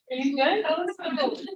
you good? Oh, that's good.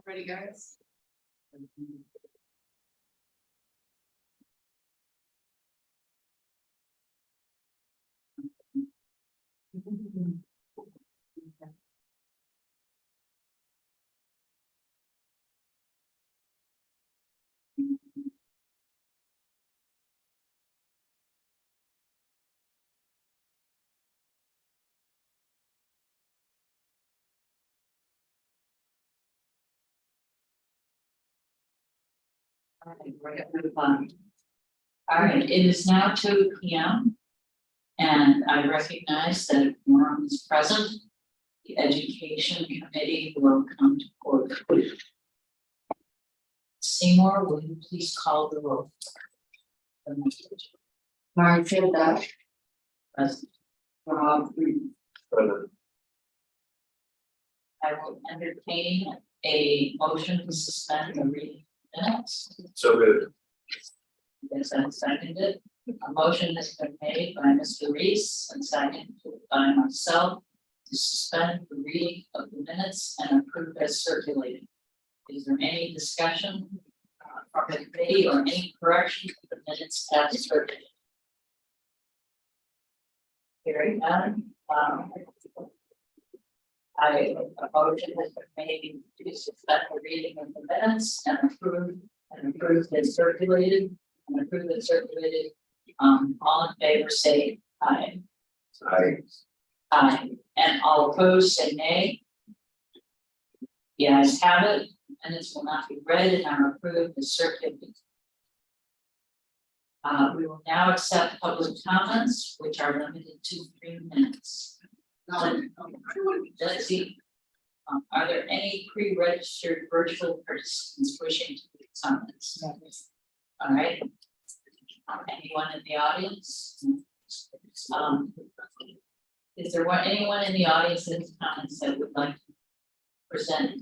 Ready, guys? All right, we're gonna move on. All right, it is now 2 p.m. and I recognize that a quorum is present. The Education Committee will come to order. Seymour, will you please call the roll? Martin Duff, Present. Rob Reed. I will entertain a motion to suspend the reading of minutes. So good. Yes, I seconded. A motion has been made by Mr. Reese and seconded by myself to suspend the reading of the minutes and approve as circulated. Is there any discussion from the committee or any correction to the minutes as circulated? Hearing none, a motion has been made to suspend the reading of the minutes and approve as circulated. And approve it circulated. All in favor say aye. Aye. Aye. And all opposed say nay. The ayes have it. Minutes will not be read and are approved as circulated. We will now accept public comments, which are limited to 3 minutes. Let's see. Are there any pre-registered virtual participants wishing to make comments? All right. Anyone in the audience? Is there anyone in the audience in the comments that would like to present?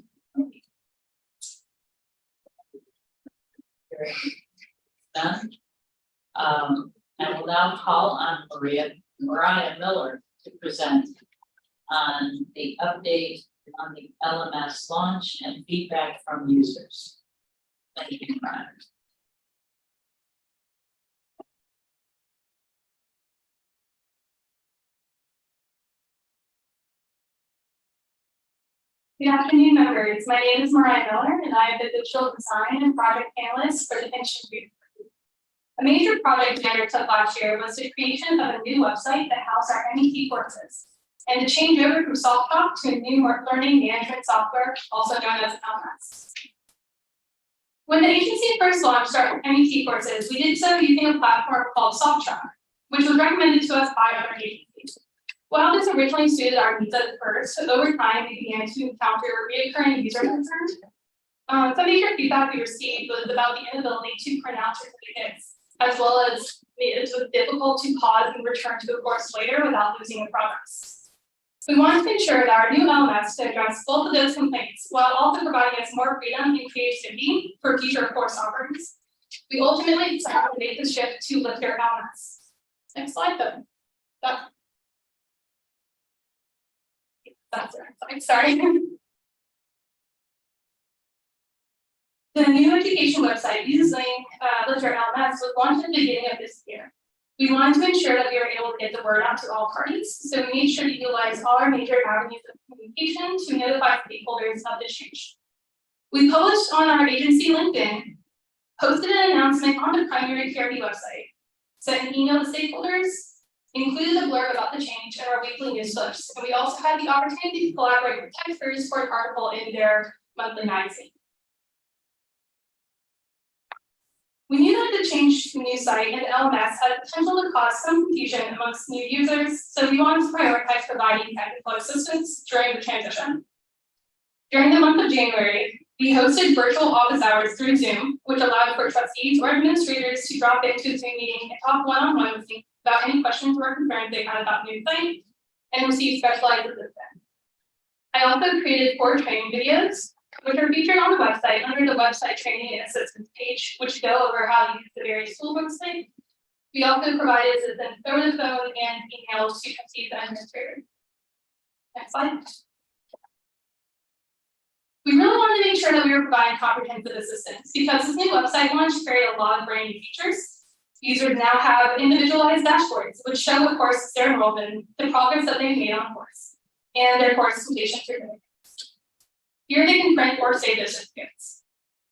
None. I will now call on Mariah Miller to present on the update on the LMS launch and feedback from users. Thank you, Mariah. Good afternoon, members. My name is Mariah Miller, and I am the digital design and project analyst for the Pension Group. A major project we undertook last year was the creation of a new website that housed our MET courses, and to change over from SoftTalk to a new learning management software, also known as LMS. When the agency first launched our MET courses, we did so using a platform called SoftTrack, which was recommended to us by other agencies. While this originally suited our needs at first, over time we began to encounter recurring user concerns. Some major feedback we received was about the inability to print out certificates, as well as it was difficult to pause and return to the course later without losing the progress. We wanted to ensure that our new LMS to address both of those complaints while also providing us more freedom and creativity for future course offerings. We ultimately decided to make the shift to Lifter LMS. Next slide, though. That's right. Sorry. The new education website using Literate LMS was launched at the beginning of this year. We wanted to ensure that we were able to get the word out to all parties, so we made sure to utilize all our major avenues of communication to notify stakeholders of the change. We published on our agency LinkedIn, posted an announcement on the primary PRB website, sent an email to stakeholders, included a blurb about the change in our weekly news clips, and we also had the opportunity to collaborate with Texters for an article in their monthly magazine. We knew that the change to the new site and LMS had potential to cause some confusion amongst new users, so we wanted to prioritize providing technical assistance during the transition. During the month of January, we hosted virtual office hours through Zoom, which allowed for trustees or administrators to drop into a Zoom meeting and talk one-on-one with me about any questions or concerns they had about the new site and receive specialized assistance. I also created 4 training videos, which are featured on the website under the website training and assistance page, which go over how to use the various tool website. We also provided assistance over the phone and emails to trustees and administrators. Next slide. We really wanted to make sure that we were providing comprehensive assistance because this new website launch carried a lot of brand new features. Users now have individualized dashboards, which show what courses they're enrolled in, the progress that they've made on course, and their course completion certificates. Here they can print or save their certificates.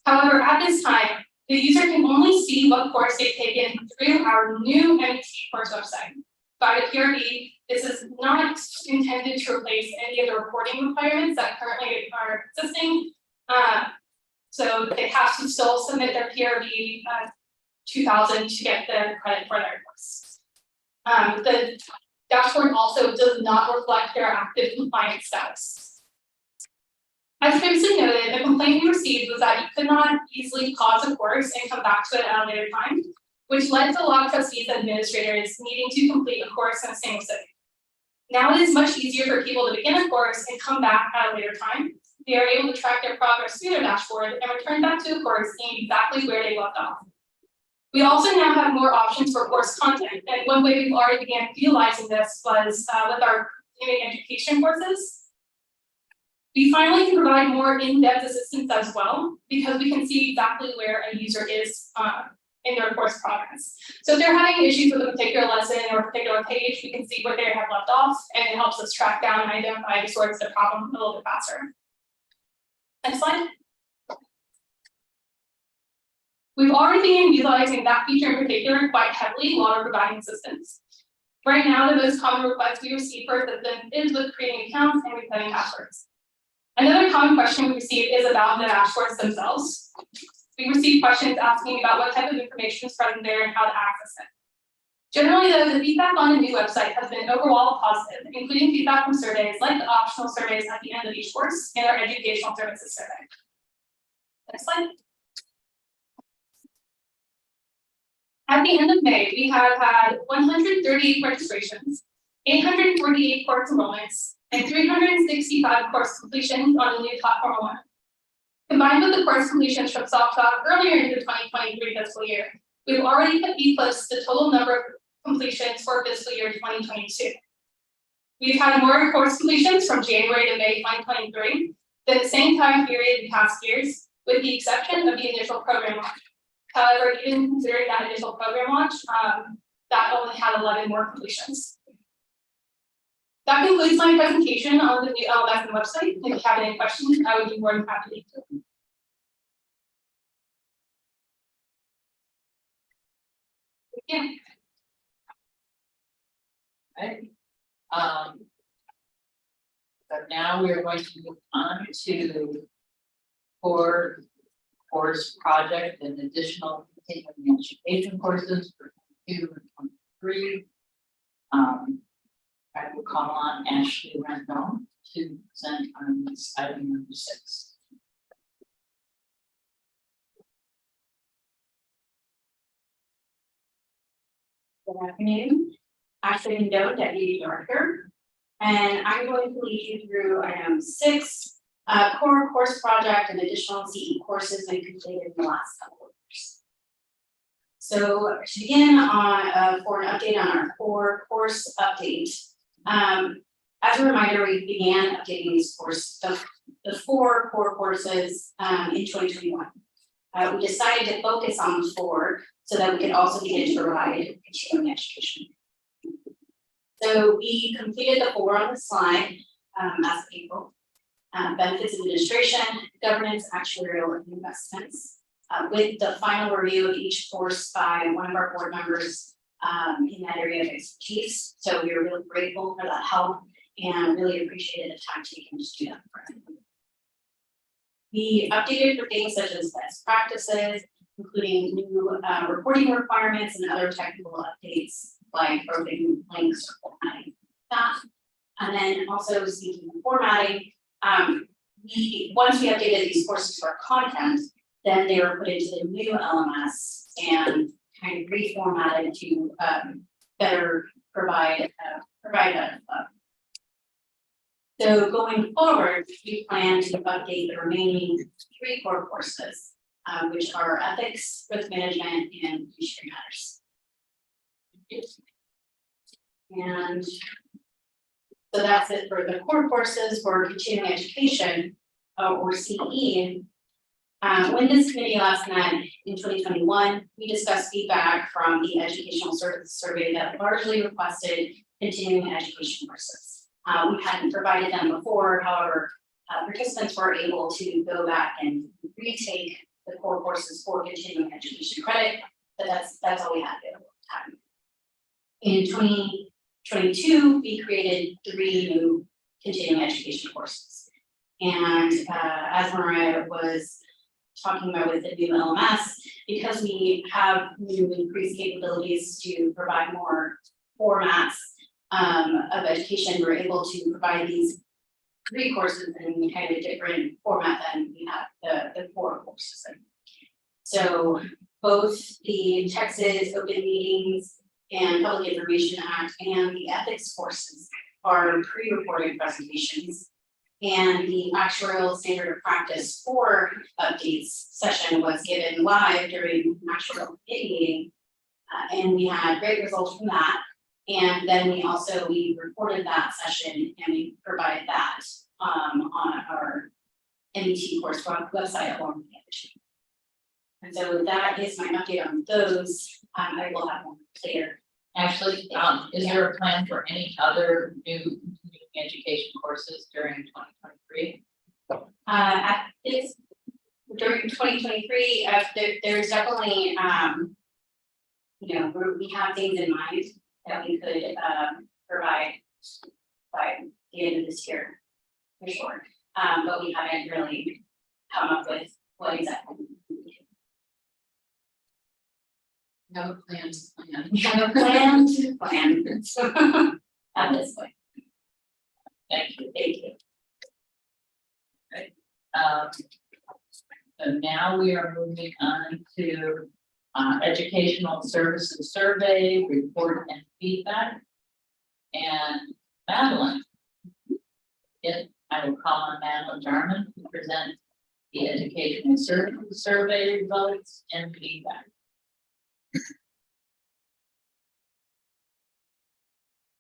However, at this time, the user can only see what course they've taken through our new MET course website. By the PRB, this is not intended to replace any of the reporting requirements that currently are existing. So they have to still submit their PRB 2000 to get the credit for their course. The dashboard also does not reflect their active compliance status. As previously noted, the complaint we received was that you could not easily pause a course and come back to it at a later time, which led to a lot of trustees and administrators needing to complete a course in a single sitting. Now it is much easier for people to begin a course and come back at a later time. They are able to track their progress through their dashboard and return back to a course seeing exactly where they left off. We also now have more options for course content, and one way we've already began utilizing this was with our continuing education courses. We finally can provide more in-depth assistance as well, because we can see exactly where a user is in their course progress. So if they're having issues with a particular lesson or a particular page, we can see where they have left off, and it helps us track down and identify the source of the problem a little bit faster. Next slide. We've already been utilizing that feature in particular quite heavily while we're providing assistance. Right now, the most common request we receive for assistance is with creating accounts and resetting passwords. Another common question we receive is about the dashboards themselves. We receive questions asking about what type of information is present there and how to access it. Generally, though, the feedback on the new website has been overall positive, including feedback from surveys like the optional surveys at the end of each course and our educational services survey. Next slide. At the end of May, we have had 138 registrations, 848 course enrollments, and 365 course completions on the new platform alone. Combined with the course completions from Soft Talk earlier in the 2023 fiscal year, we've already eclipsed the total number of completions for fiscal year 2022. We've had more course completions from January to May 2023 than the same time period in past years, with the exception of the initial program launch. However, even considering that initial program launch, that only had 11 more completions. That concludes my presentation on the new LMS and website. If you have any questions, I would be more than happy to answer them. Yeah. Right. So now we're going to move on to core course project and additional continuing education courses for 22 and 23. I will call on Ashley Rendon to present on this item number 6. Good afternoon, Ashley Rendon, Deputy Director, and I'm going to lead you through item 6, core course project and additional CE courses we completed in the last couple of years. So to begin on for an update on our core course update. As a reminder, we began updating these the 4 core courses in 2021. We decided to focus on 4 so that we could also begin to provide continuing education. So we completed the 4 on the slide as of April. Benefits administration, governance, actuarial, and investments. With the final review of each course by one of our board members in that area of expertise. So we were really grateful for that help and really appreciated the time taken to do that for everyone. We updated for things such as best practices, including new reporting requirements and other technical updates like broken links or formatting that. And then also speaking of formatting, once we updated these courses for content, then they were put into the new LMS and kind of reformatted to better provide that. So going forward, we plan to update the remaining 3 core courses, which are ethics, risk management, and fiduciary matters. And so that's it for the core courses for continuing education, or CE. When this committee last met in 2021, we discussed feedback from the Educational Services Survey that largely requested continuing education courses. We hadn't provided them before, however, participants were able to go back and retake the core courses for continuing education credit, but that's all we had available at the time. In 2022, we created 3 new continuing education courses. And as Mariah was talking about with the new LMS, because we have new increased capabilities to provide more formats of education, we're able to provide these 3 courses in kind of a different format than we have the 4 courses in. So both the Texas Open Meetings and Public Information Act and the ethics courses are pre-recorded presentations. And the actuarial standard of practice for updates session was given live during actuarial committee meeting. And we had great results from that. And then we recorded that session and we provided that on our MET course website along with the other 2. And so that is my update on those. I will have more later. Actually, is there a plan for any other new continuing education courses during 2023? During 2023, there's definitely, we have things in mind that we could provide by the end of this year, for sure. But we haven't really come up with what exactly. No plans. We have a plan to plan at this point. Thank you. Thank you. So now we are moving on to educational services survey, report and feedback. And Madeline. Yes, I will call on Madeline Jarman to present the educational services survey results and feedback.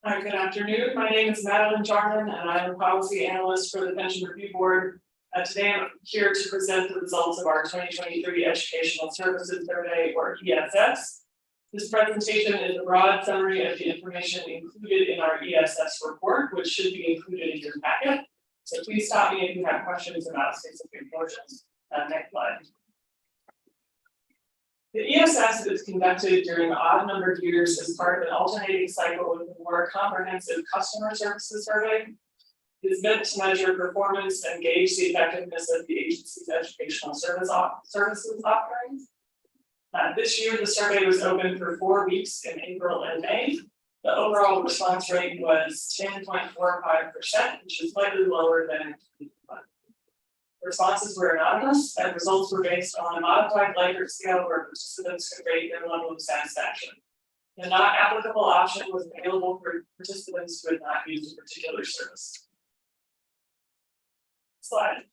Hi, good afternoon. My name is Madeline Jarman and I'm a policy analyst for the Pension Review Board. Today I'm here to present the results of our 2023 Educational Services Survey, or ESS. This presentation is a broad summary of the information included in our ESS report, which should be included in your packet. So please stop me if you have questions about specific portions. Next slide. The ESS is conducted during odd-numbered years as part of an alternating cycle with a more comprehensive customer services survey. It is meant to measure performance and gauge the effectiveness of the agency's educational services offerings. This year, the survey was open for 4 weeks in April and May. The overall response rate was 10.45%, which is slightly lower than responses were anonymous, and results were based on a modified Likert scale where participants could rate their level of satisfaction. The not applicable option was available for participants who had not used a particular service. Slide.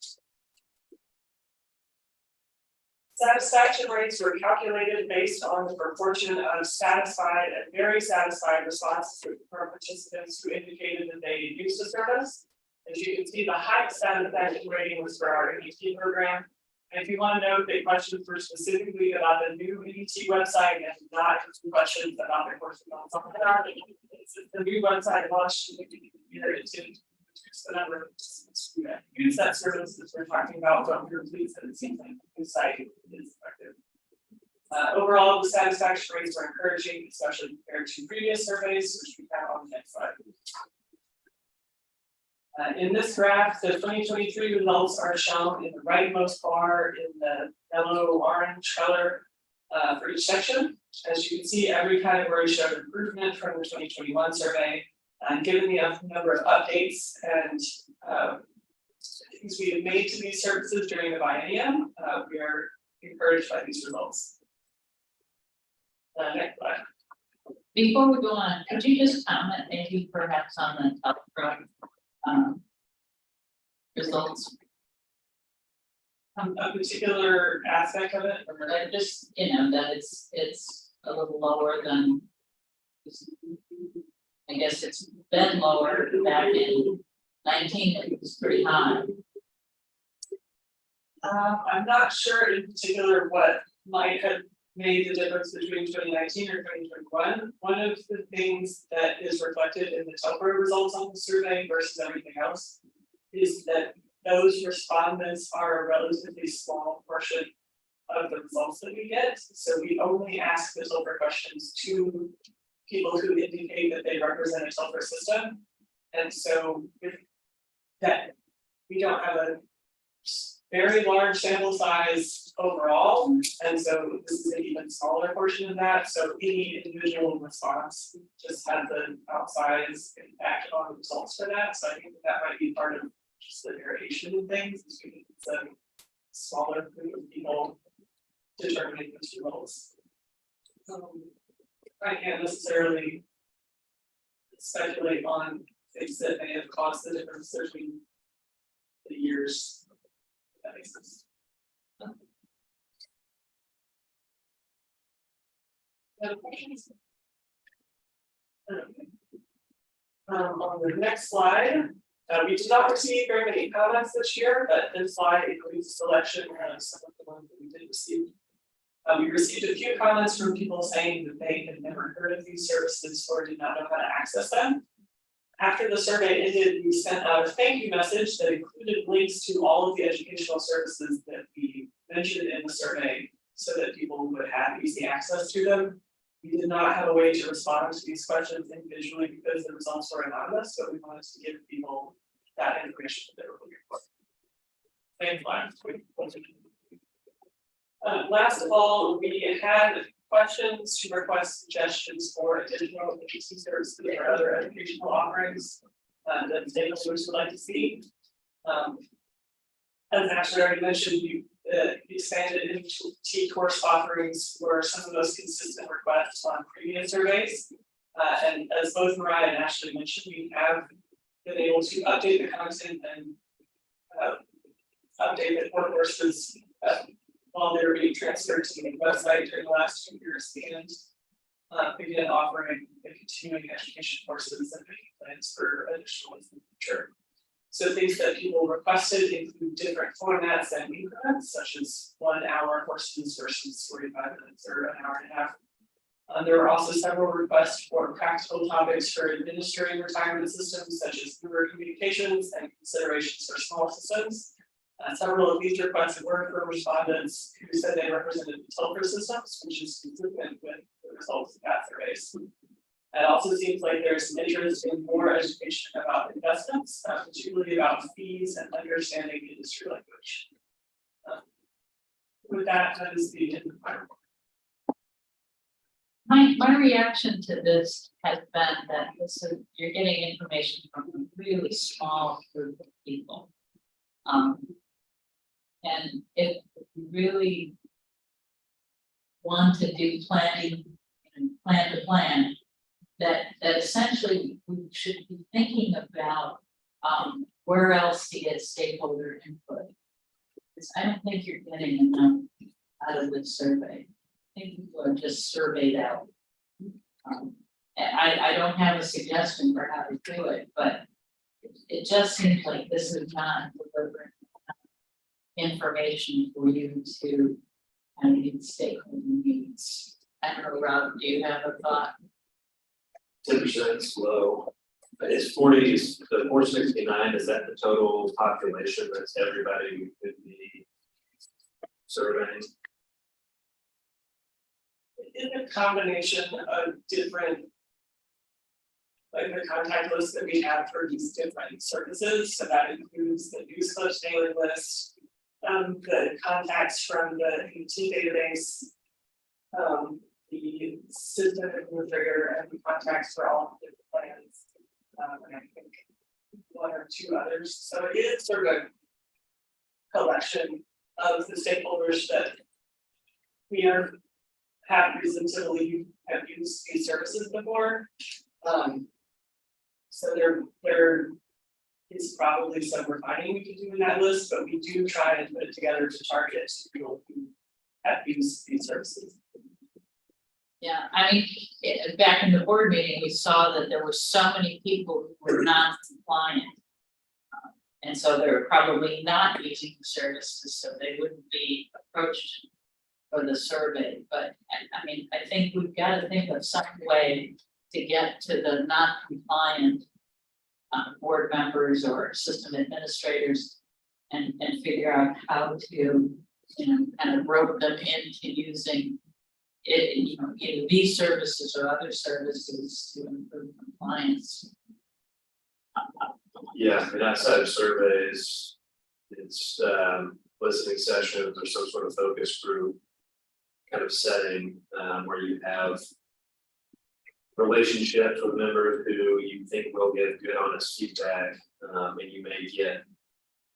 Satisfaction rates were calculated based on the proportion of satisfied and very satisfied responses from participants who indicated that they used a service. As you can see, the highest satisfaction rating was for our MET program, And if you want to know if the questions were specifically about the new EDT website and not questions about the course of something that are, it's the new website launched here to reduce the number of participants who use that service that we're talking about, but we're pleased that it seems like the new site is effective. Overall, the satisfaction rates were encouraging, especially compared to previous surveys, which we have on the next slide. In this graph, the 2023 results are shown in the rightmost bar in the yellow-orange color for each section. As you can see, every category showed improvement from the 2021 survey. Given the number of updates and things we have made to these services during the biennium, we are encouraged by these results. Next slide. Before we go on, could you just comment maybe perhaps on the top front results? A particular aspect of it, Or just, you know, that it's a little lower than. I guess it's been lower back in 19, it was pretty high. I'm not sure in particular what might have made the difference between 2019 or 2021. One of the things that is reflected in the Tupper results on the survey versus everything else is that those respondents are a relatively small portion of the results that we get. So we only ask the Tupper questions to people who indicate that they represent a Tupper system. And so with that, we don't have a very large sample size overall, and so this is an even smaller portion of that. So any individual response just has an outsized impact on the results for that. So I think that might be part of just the variation in things. It's a smaller group of people determining those results. I can't necessarily speculate on things that may have caused the difference between the years. That makes sense. Other questions? On the next slide, we did not receive very many comments this year, but this slide includes a selection of some of the ones that we did receive. We received a few comments from people saying that they had never heard of these services or did not know how to access them. After the survey ended, we sent out a thank you message that included links to all of the educational services that we mentioned in the survey so that people would have easy access to them. We did not have a way to respond to these questions individually because the results were anonymous, but we wanted to give people that information that they were looking for. Same line. Last of all, we had questions to request suggestions for additional literacy services or other educational offerings that stakeholders would like to see. As Ashley already mentioned, we expanded into course offerings were some of those consistent requests on previous surveys. And as both Mariah and Ashley mentioned, we have been able to update the content and update the core courses while they were being transferred to the website during the last 2 years, and begin offering the continuing education courses and making plans for additional ones in the future. So things that people requested include different formats and increments, such as 1 hour courses versus 45 minutes or an hour and a half. There were also several requests for practical topics for administering retirement systems, such as Uber communications and considerations for small systems. Several of these requests were from respondents who said they represented the Telfer systems, which is consistent with the results of that surveys. It also seems like there's some interest in more education about investments, particularly about fees and understanding industry language. With that, that is the end of my report. My reaction to this has been that you're getting information from a really small group of people. And if you really want to do planning and plan, that essentially we should be thinking about where else to get stakeholder input. Because I don't think you're getting enough out of this survey. I think people are just surveyed out. And I don't have a suggestion for how to do it, but it just seems like this is not delivering. information for you to kind of get stakeholder needs. I don't know, Rob, do you have a thought? 10% is low. But it's 40, the 469, is that the total population? That's everybody who could be surveying? It's a combination of different. Like the contact list that we have for these different services, so that includes the news clips mailing list. The contacts from the AT database. The system administrator and the contacts for all the different plans. And I think one or two others, so it is sort of a collection of the stakeholders that we have reason to believe have used these services before. So there is probably some refining we can do in that list, but we do try and put it together to target people who have used these services. Yeah, I mean, back in the board meeting, we saw that there were so many people who were non-compliant. And so they were probably not using the services, so they wouldn't be approached for the survey, but I mean, I think we've got to think of some way to get to the non-compliant board members or system administrators and figure out how to, you know, kind of rope them into using it, you know, either these services or other services to improve compliance. Yeah, and outside of surveys, it's listening sessions or some sort of focus group kind of setting where you have relationships with members who you think will give good, honest feedback, and you may get,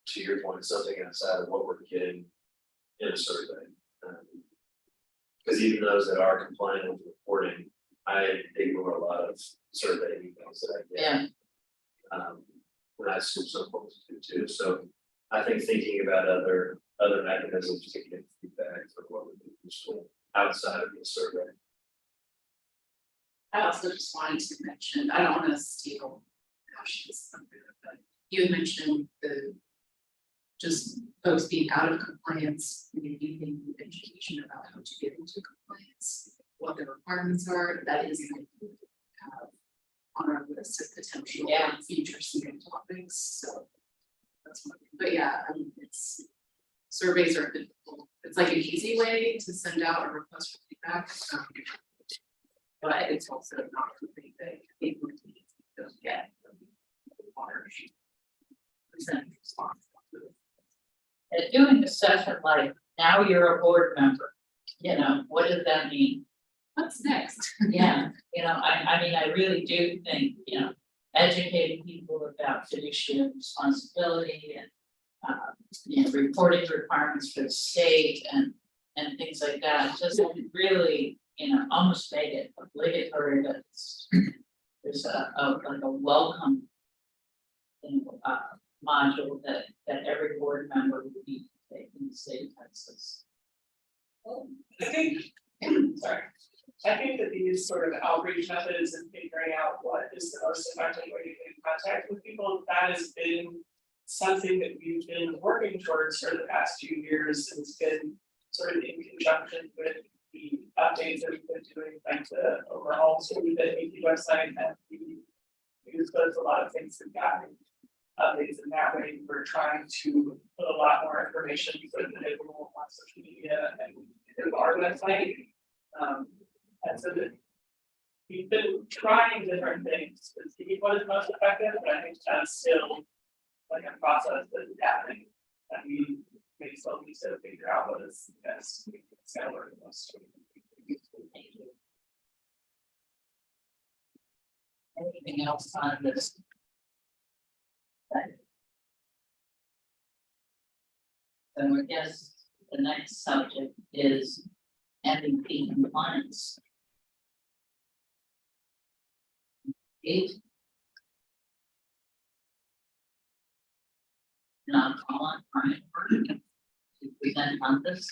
to your point, something outside of what we're getting in a survey. Because even those that are compliant with reporting, I ignore a lot of survey emails that I get. Yeah. And I assume some folks do too, so I think thinking about other mechanisms to get feedback for what would be useful outside of the survey. I also just wanted to mention, I don't want to steal Ashley's thunder, but you had mentioned the just folks being out of compliance, maybe needing education about how to get into compliance, what the requirements are. That is something we have on our list of potential future student topics. So that's one thing. But yeah, I mean, it's surveys are difficult. It's like an easy way to send out a request for feedback. But it's also not something that people don't get from the water present response. And doing a session like, now you're a board member, you know, what does that mean? What's next? Yeah, you know, I mean, I really do think, you know, educating people about fiduciary responsibility and you know, reporting requirements for the state and things like that, just really, you know, almost make it obligatory, but there's like a welcome, you know, module that every board member would need to take in the state of Texas. I think, sorry, I think that these sort of outreach methods and figuring out what is the most effective way to get in contact with people, that has been something that we've been working towards for the past few years. It's been sort of in conjunction with the updates that we've been doing, like the overall sort of the AT website, and we use those a lot of things have gotten updates in that way. We're trying to put a lot more information so that it will on social media and our website. And so that we've been trying different things to see what is most effective, but I think that's still like a process that is happening. And we may slowly need to figure out what is best. It's gonna work the most. Thank you. Anything else on this? So I guess the next subject is MVP compliance. And I'm calling Brian to present on this.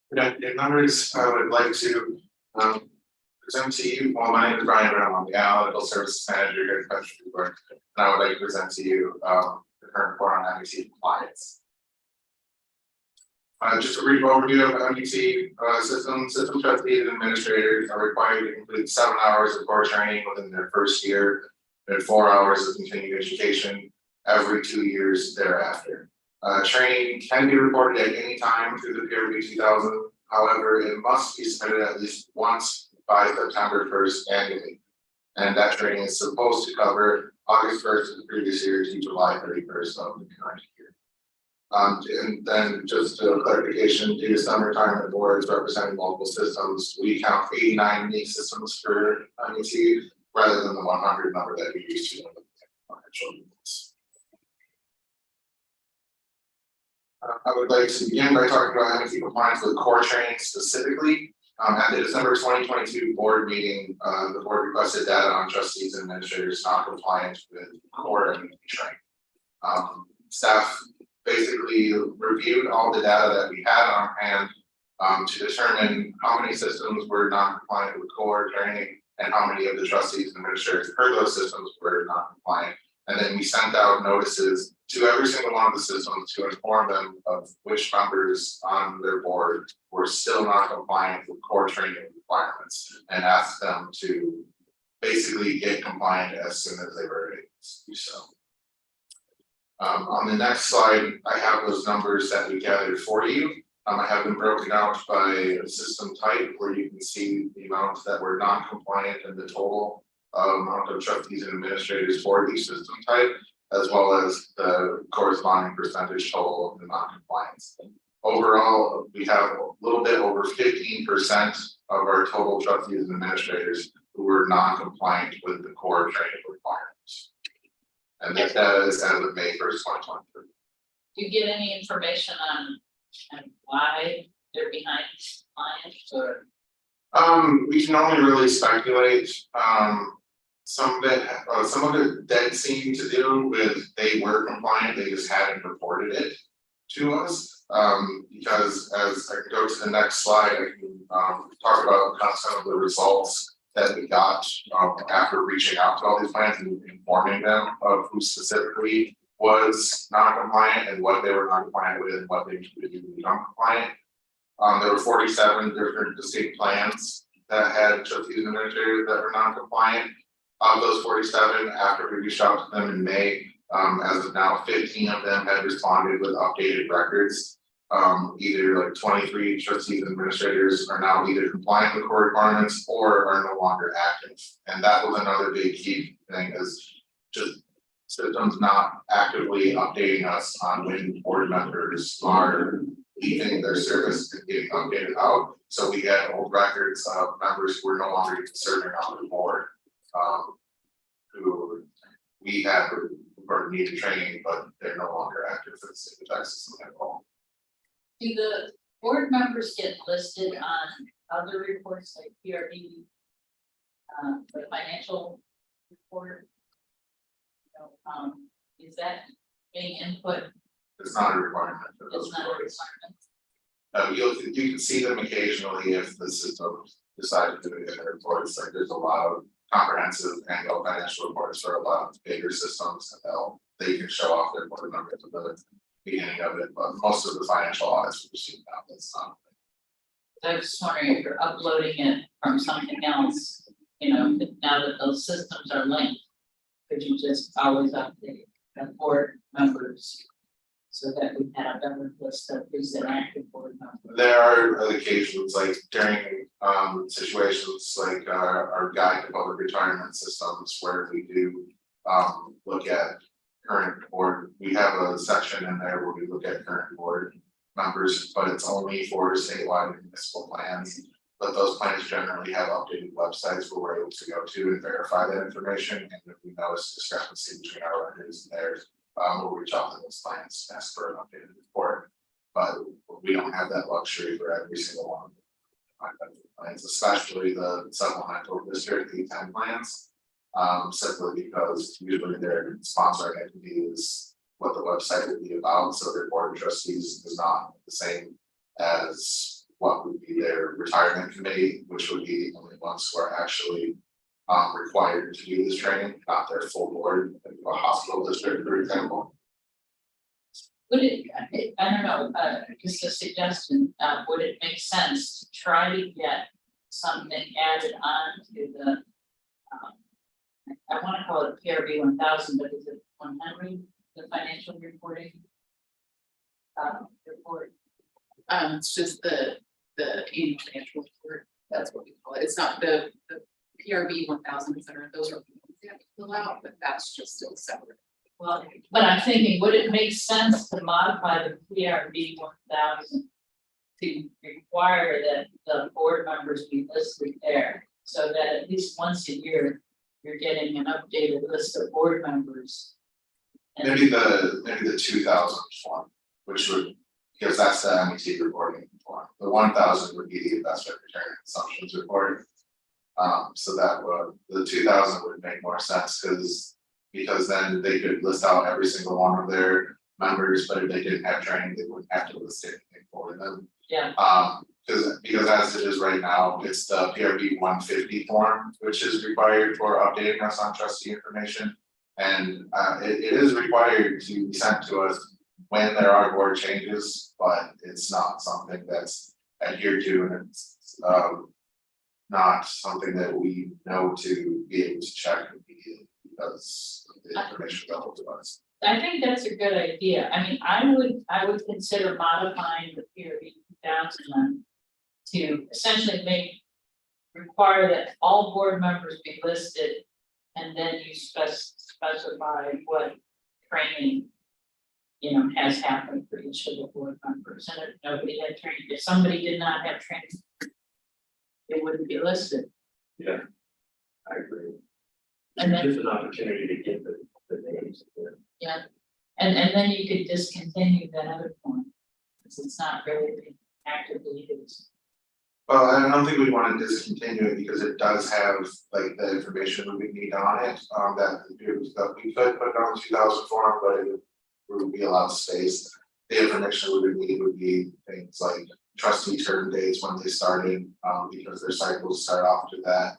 Good afternoon, members. I would like to present to you, well, my name is Brian Brown, I'm the Analytical Services Manager here at Country Report, and I would like to present to you the current report on MEC compliance. Just a brief overview of MEC system trustees and administrators are required to complete 7 hours of core training within their first year and 4 hours of continuing education every 2 years thereafter. Training can be reported at any time through the PRB 2000. However, it must be submitted at least once by September 1st annually. And that training is supposed to cover August 1st of the previous year to July 31st of the current year. And then just a clarification, due to some retirement boards representing multiple systems, we count 89 unique systems for MEC rather than the 100 number that we used to. I would like to begin by talking about MEC compliance with core training specifically. At the December 2022 board meeting, the board requested data on trustees and administrators not compliant with core MEC training. Staff basically reviewed all the data that we had on hand to determine how many systems were not compliant with core training and how many of the trustees and administrators per those systems were not compliant. And then we sent out notices to every single one of the systems to inform them of which members on their board were still not compliant with core training requirements and asked them to basically get compliant as soon as they were able to do so. On the next slide, I have those numbers that we gathered for you. I have them broken out by system type where you can see the amounts that were non-compliant and the total amount of trustees and administrators for each system type, as well as the corresponding percentage total of the non-compliance. Overall, we have a little bit over 15% of our total trustees and administrators who were non-compliant with the core training requirements. And that data is as of May 1st, 2023. Do you get any information on why they're behind compliance or? We can only really speculate. Some of it did seem to do with they were compliant, they just hadn't reported it to us. Because as I go to the next slide, I can talk about kind of some of the results that we got after reaching out to all these plans and informing them of who specifically was non-compliant and what they were non-compliant with and what they needed to do to become compliant. There were 47 different distinct plans that had trustees and administrators that were non-compliant. Of those 47, after we reached out to them in May, as of now, 15 of them had responded with updated records. Either like 23 trustees and administrators are now either compliant with core requirements or are no longer active. And that was another big key thing, is just systems not actively updating us on when board members are leaving their service and getting updated out. So we had old records of members who were no longer even serving on the board, who we had or needed training, but they're no longer active for the state of Texas at all. Do the board members get listed on other reports like PRB, the financial report? You know, is that being input? It's not a requirement. It's not a requirement. You can see them occasionally if the system decides to do it in the reports. Like there's a lot of comprehensive annual financial reports for a lot of bigger systems that they can show off their board numbers at the beginning of it, but most of the financial audits we've seen now, that's not. I was just wondering if you're uploading it from something else, you know, now that those systems are linked, could you just always update the board members so that we have a list of who's an active board member? There are occasions like during situations like our guide to public retirement systems where we do look at current board. We have a section in there where we look at current board members, but it's only for statewide and municipal plans. But those plans generally have updated websites where we're able to go to and verify that information. And if we notice discrepancy between our records and theirs, we'll reach out to those plans and ask for an updated report. But we don't have that luxury for every single one of the plans, especially the supplemental district E10 plans. Simply because usually their sponsoring entity is what the website would be about, so their board of trustees is not the same as what would be their retirement committee, which would be the only ones who are actually required to do this training, not their full board, like a hospital district, for example. Would it, I don't know, just a suggestion, would it make sense to try to get something added on to the, I wanna call it PRB 1000, but is it 100, the financial reporting? Report, It's just the annual financial report, that's what we call it, it's not the PRB 1000, etc. Those are the ones they have to fill out, but that's just still separate. well, but I'm thinking, would it make sense to modify the PRB 1000 to require that the board members be listed there, so that at least once a year, you're getting an updated list of board members? And- Maybe the 2000 form, which would, because that's the MET reporting form. The 1000 would be the investment return and assumptions report. So that would, the 2000 would make more sense, because then they could list out every single one of their members, but if they didn't have training, they wouldn't have to list anything for them. Yeah, Because as it is right now, it's the PRB 150 form, which is required for updating us on trustee information. And it is required to be sent to us when there are board changes, but it's not something that's adhered to, and it's not something that we know to be able to check immediately because of the information available to us. I think that's a good idea. I mean, I would consider modifying the PRB 2000 to essentially require that all board members be listed, and then you specify what training, you know, has happened for each of the board members, and if nobody had training, if somebody did not have training, it wouldn't be listed. Yeah, I agree. And then, There's an opportunity to get the names. yeah, and then you could discontinue that other form, because it's not really being actively used. Well, I don't think we want to discontinue it because it does have like the information we would need on it, that we could put on 2000 form, but it would be a lot of space. The information we would need would be things like trustee term dates when they started, because their cycles start off to that.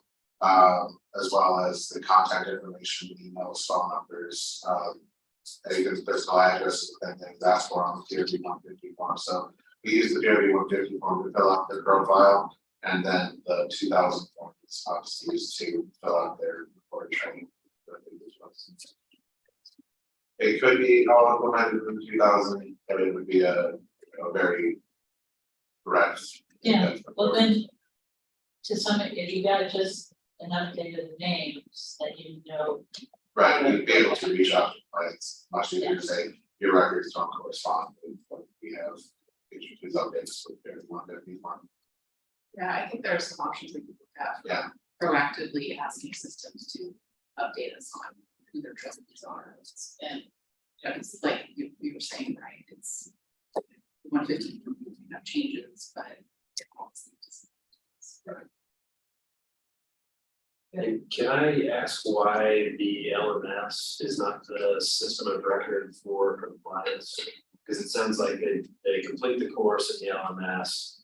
As well as the contact information, emails, phone numbers, even personal addresses and things that's for on the PRB 150 form. So we use the PRB 150 form to fill out their profile, and then the 2000 form is obviously used to fill out their report training. It could be all implemented in 2000, but it would be a very breadth. Yeah, well then, to some extent, you got just an update of the names that you know. Right, we'd be able to reach out, right, it's much easier to say, your records don't correspond with what we have. These updates with their 150 form. Yeah, I think there are some options we could look at. Yeah. Proactively asking systems to update us on who their trustees are, and you know, it's like we were saying, right, it's 150 have changes, but it obviously just. Right. And can I ask why the LMS is not the system of record for compliance? Because it sounds like they complete the course in the LMS,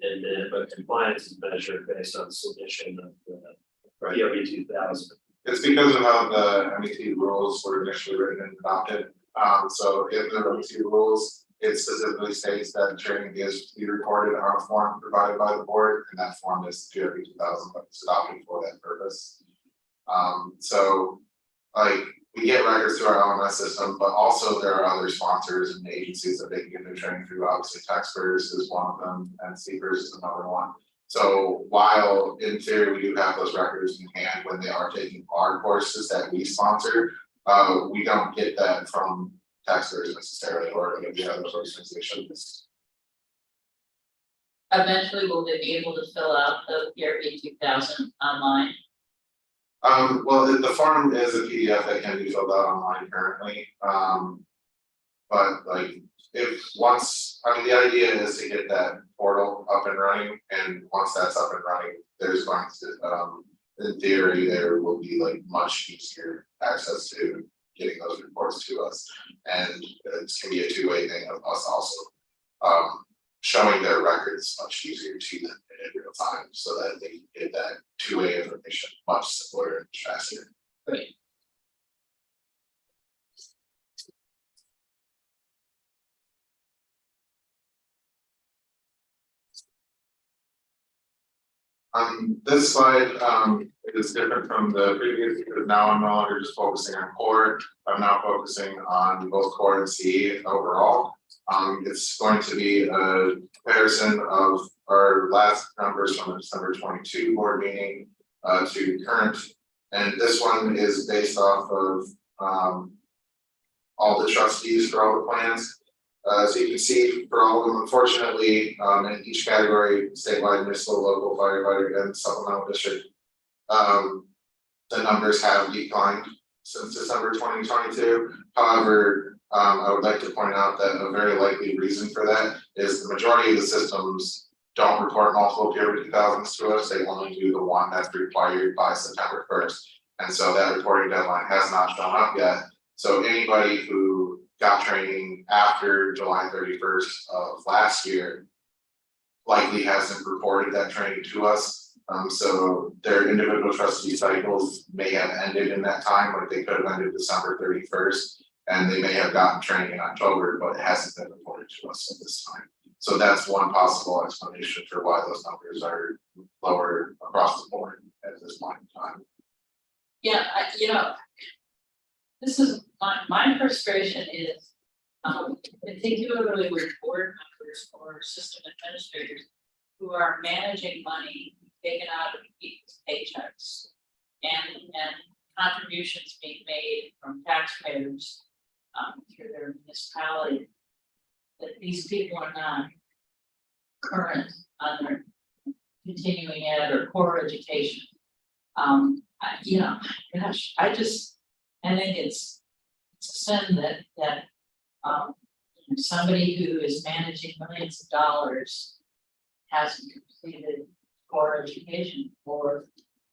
and then but compliance is measured based on submission of the PRB 2000. It's because of how the MET rules were initially written and adopted. So in the MET rules, it specifically states that training is to be recorded on a form provided by the board, and that form is PRB 2000, but it's adopted for that purpose. So like we get records through our LMS system, but also there are other sponsors and agencies that they can get their training through. Obviously, TaxPers is one of them, and Seekers is another one. So while in theory we do have those records in hand when they are taking our courses that we sponsor, we don't get that from TaxPers necessarily or any of the other organizations. Eventually, will they be able to fill out the PRB 2000 online? Well, the form is a PDF that can be filled out online currently. But like the idea is to get that portal up and running, and once that's up and running, there's going to, in theory, there will be like much easier access to getting those reports to us, and it's gonna be a two-way thing of us also. showing their records much easier to them in real time, so that they can get that two-way information much simpler and faster. Great. This slide, is different from the previous, because now I'm no longer just focusing on core, I'm now focusing on both core and CE overall. It's going to be a comparison of our last numbers from the December 22 board meeting to current, and this one is based off of all the trustees for all the plans. So you can see for all of them, unfortunately, in each category, statewide, municipal, local, firefighter, and supplemental district, the numbers have declined since December 2022. However, I would like to point out that a very likely reason for that is the majority of the systems don't report multiple PRB 2000s to us. They only do the one that's required by September 1st. And so that reporting deadline has not shown up yet. So anybody who got training after July 31st of last year likely hasn't reported that training to us. So their individual trustee cycles may have ended in that time, like they could have ended December 31st, and they may have gotten training in October, but it hasn't been reported to us at this time. So that's one possible explanation for why those numbers are lower across the board at this point in time. Yeah, this is my frustration is, particularly with board members or system administrators who are managing money taken out of people's paychecks and contributions being made from taxpayers through their municipality, that these people are not current on their continuing ed or core education. Gosh, I think it's a sin that somebody who is managing millions of dollars hasn't completed core education or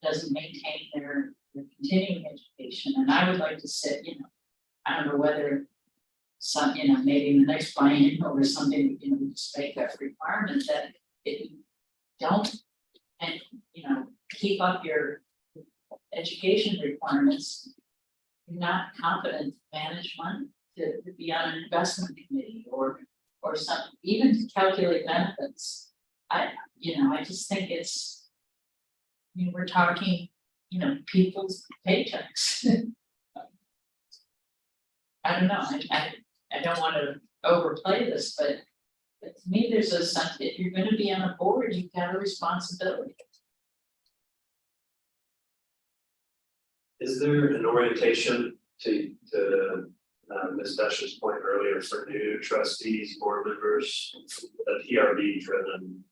doesn't maintain their continuing education. And I would like to say, I don't know whether some, maybe in the next biennial or something, we just make that requirement that if you don't and keep up your education requirements, you're not competent to manage money, to be on an investment committee or something, even to calculate benefits. I just think it's, we're talking, people's paychecks. I don't know, I don't want to overplay this, but to me, there's a sense if you're going to be on a board, you've got a responsibility. Is there an orientation to Ms. Dash's point earlier for new trustees, board members, a PRB driven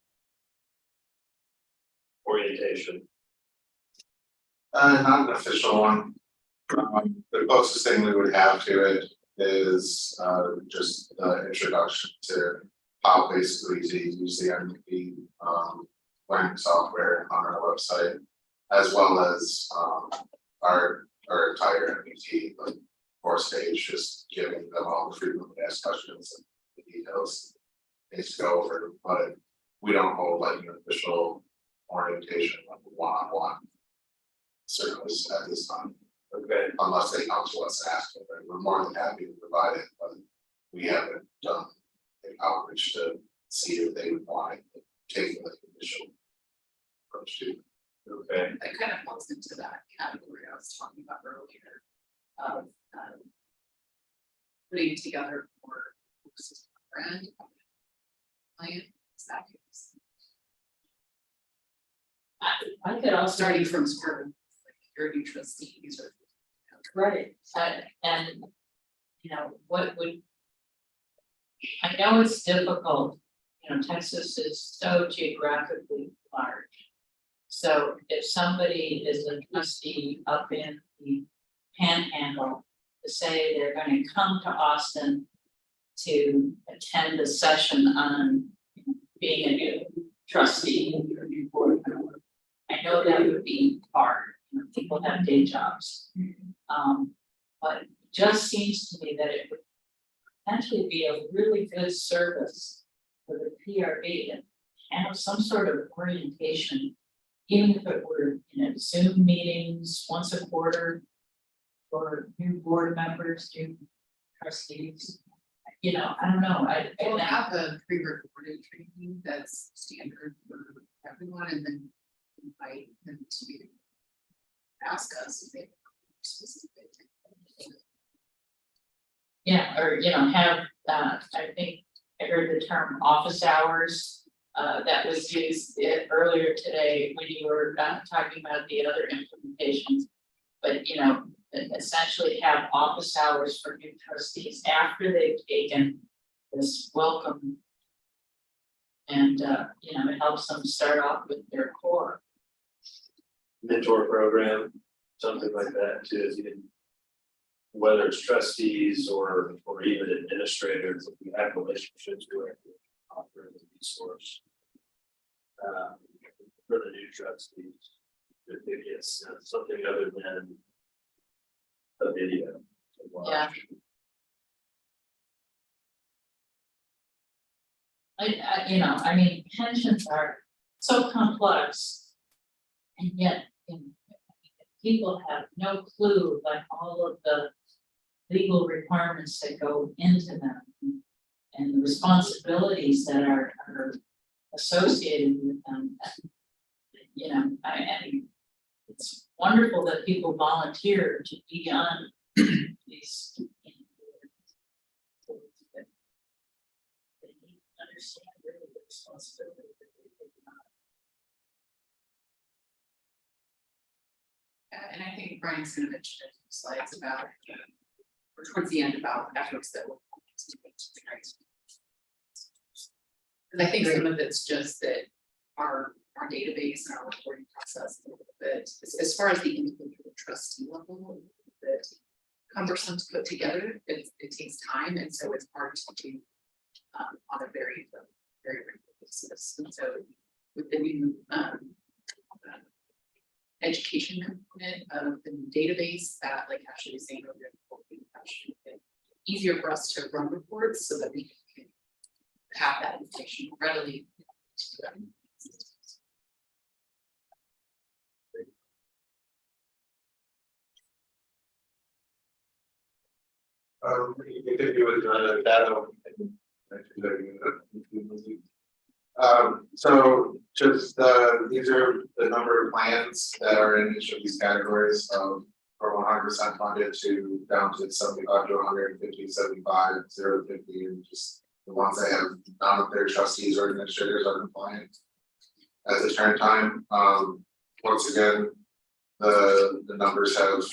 orientation? Not an official one. The closest thing we would have to it is just the introduction to how basically to use the MVP learning software on our website, as well as our entire MVP course page, just giving them all the frequently asked questions and the details needs to go over, but we don't hold like an official orientation like one-on-one service at this time. Okay. Unless they come to us asking, but we're more than happy to provide it, but we haven't done an outreach to see if they would want to take the initial approach to. Okay. That kind of falls into that category I was talking about earlier of putting together more system brand plan. Exactly. I could also Starting from square one, like your new trustees or. right, and what would. I know it's difficult, Texas is so geographically large. So if somebody is a trustee up in the Panhandle, to say they're going to come to Austin to attend a session on being a new trustee or new board member, I know that would be hard. People have day jobs, but it just seems to me that it would potentially be a really good service for the PRB and have some sort of orientation. Even if it were, Zoom meetings once a quarter for new board members, new trustees. I don't know, We'll have a pre-recorded training that's standard for everyone and then invite them to ask us if they have specific. Yeah, or, have, I think I heard the term office hours. That was used earlier today when you were talking about the other implementations. But, essentially have office hours for new trustees after they've taken this welcome. And, it helps them start off with their core. Mentor program, something like that too, if you didn't. Whether it's trustees or even administrators, if you have relationships directly, offer as a resource. For the new trustees, if it gets something other than a video to watch. Pensions are so complex. And yet, people have no clue, like all of the legal requirements that go into them. And the responsibilities that are associated with them. It's wonderful that people volunteer to be on these. They need to understand really the responsibility that they take on. And I think Brian's gonna mention it in the slides about, or towards the end about efforts that will. And I think some of it's just that our database and our reporting process a little bit, as far as the individual trustee level, that cumbersome to put together, it takes time, and so it's hard to do on a very regular basis. And so with the new education component of the new database, that like Ashley was saying earlier, easier for us to run reports so that we can have that information readily. You can continue with data. So just these are the number of plans that are in each of these categories from 100% funded to down to 75 to 150, 75, 0 to 50, and just the ones that have none of their trustees or administrators are compliant at the current time. Once again, the numbers have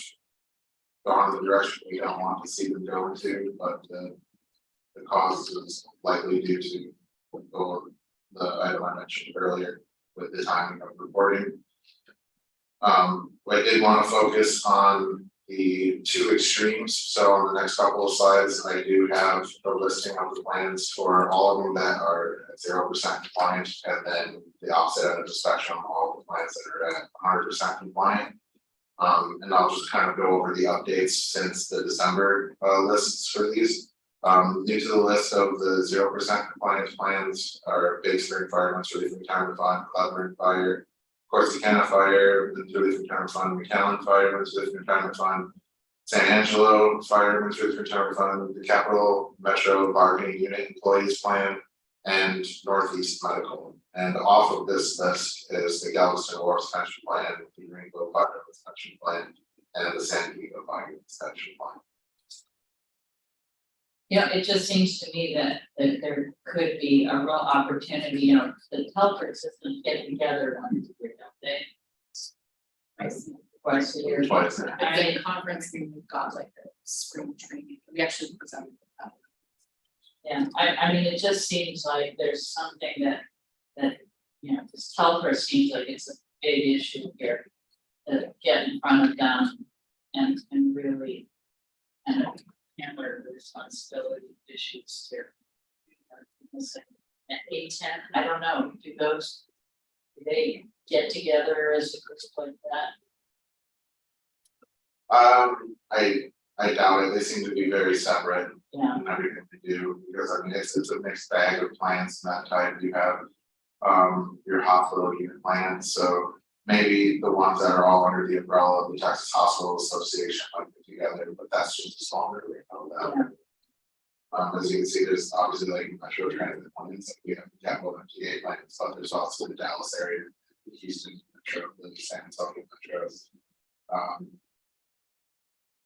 gone in the direction we don't want to see them go into, but the cause is likely due to the item I mentioned earlier with the timing of reporting. I did want to focus on the two extremes. So on the next couple of slides, I do have a listing of the plans for all of them that are at 0% compliant, and then the opposite end of the spectrum, all the plans that are at 100% compliant. And I'll just kind of go over the updates since the December lists for these. New to the list of the 0% compliance plans are Big Spring Fire, Winter Relief Retirement Fund, Cleveland Fire, Corsicana Fire, Winter Relief Retirement Fund, McAllen Fire, Winter Relief Retirement Fund, San Angelo Fire, Winter Relief Retirement Fund, the Capital Metro Bargaining Unit Employees Plan, and Northeast Medical. And off of this list is the Galveston Wharf Pension Plan, the Rainbow Fire Pension Plan, and the San Diego Fire Pension Plan. It just seems to me that there could be a real opportunity, the Telford systems get together once a year, don't they? Twice a year. Twice. At the conference, we've got like a spring training, we actually presented that. Yeah, I mean, it just seems like there's something that this Telford seems like it's a big issue here. To get in front of them and really kind of handle the responsibility issues here. At 8-10, I don't know, do they get together as a group like that? I I doubt it, they seem to be very separate Yeah, in everything they do, because I mean, it's a mixed bag of plants and that type, you have. Your hospital unit plans, so maybe the ones that are all under the umbrella of the Texas Hospital Association might be together, but that's just a small area of that. As you can see, there's obviously like metro transit plans, like we have the capital MTA plans, but there's also the Dallas area, the Houston metro, the San Antonio metros.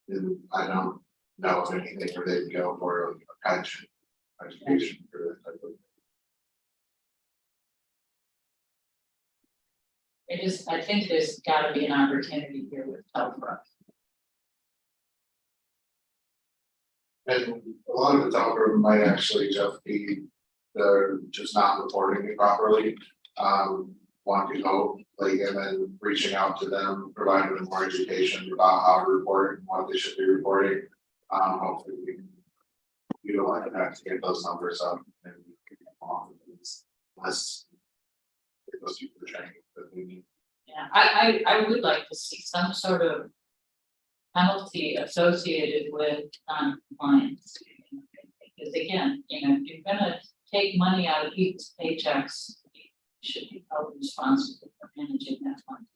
And I don't know of anything where they can go for a pension, education for that type of. I think there's gotta be an opportunity here with Telfra. And a lot of the developer might actually just be, they're just not reporting it properly. One could hope, like, and then reaching out to them, providing them more education about how to report and what they should be reporting. Hopefully we can utilize that to get those numbers up and get them off of these lists. Get those people the training that we need. Yeah, I would like to see some sort of penalty associated with non-compliance. Because again, if you're gonna take money out of people's paychecks, you should be held responsible for managing that fund.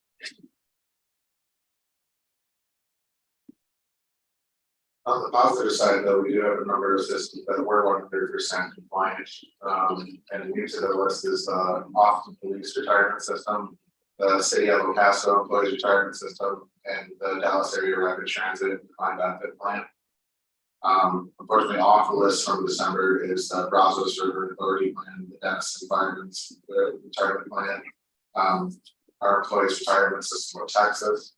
On the positive side, though, we do have a number of systems that were 100% compliant. And new to the list is the Austin Police Retirement System, the City of El Paso Employees Retirement System, and the Dallas Area Rapid Transit Defined Benefit Plan. Unfortunately, off the list from December is the Brazos River Authority Plan, the Denison Fireman's Retirement Plan, our Employees Retirement System of Texas,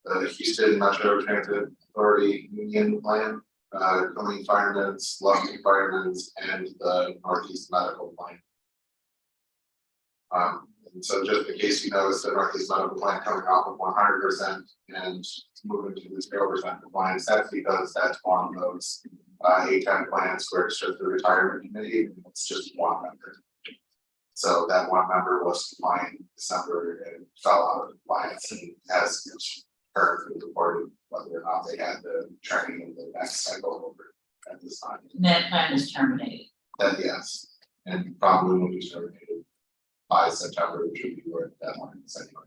the Houston Metro Transit Authority Union Plan, Clean Firemen's, Lucky Firemen's, and the Northeast Medical Plan. And so just in case you notice the Northeast Medical Plan coming off of 100% and moving to the 0% compliance, that's because that's one of those 810 plans where it's just the retirement committee, and it's just one member. So that one member was compliant in December and fell out of compliance and has currently reported whether or not they had the training in the next cycle over at this time. And that plan is terminated. That yes, and probably will be terminated by September, which would be where the deadline is anyway.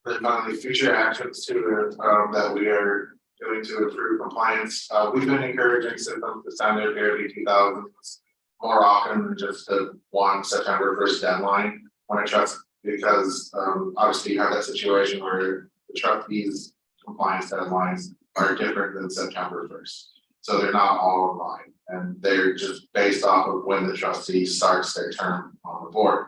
Then finally, future actions too, that we are doing to improve compliance. We've been encouraging systems to send their PRB 2000s more often than just the one September 1st deadline when a trust, because obviously you have that situation where the trustees' compliance deadlines are different than September 1st. So they're not all in line, and they're just based off of when the trustee starts their term on the board.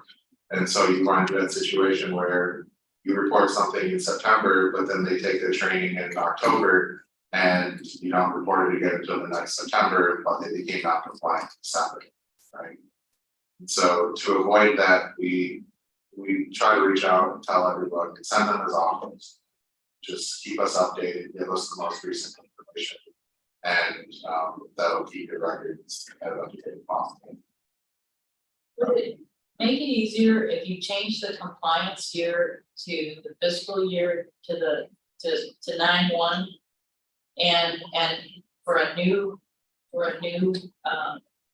And so you run into that situation where you report something in September, but then they take the training in October and you don't report it again until the next September, but they became not compliant in December, right? And so to avoid that, we try to reach out and tell everybody, send them as offers. Just keep us updated, give us the most recent information. And that'll keep your records as up to date as possible. Would it make it easier if you change the compliance year to the fiscal year to 9/1 and for a new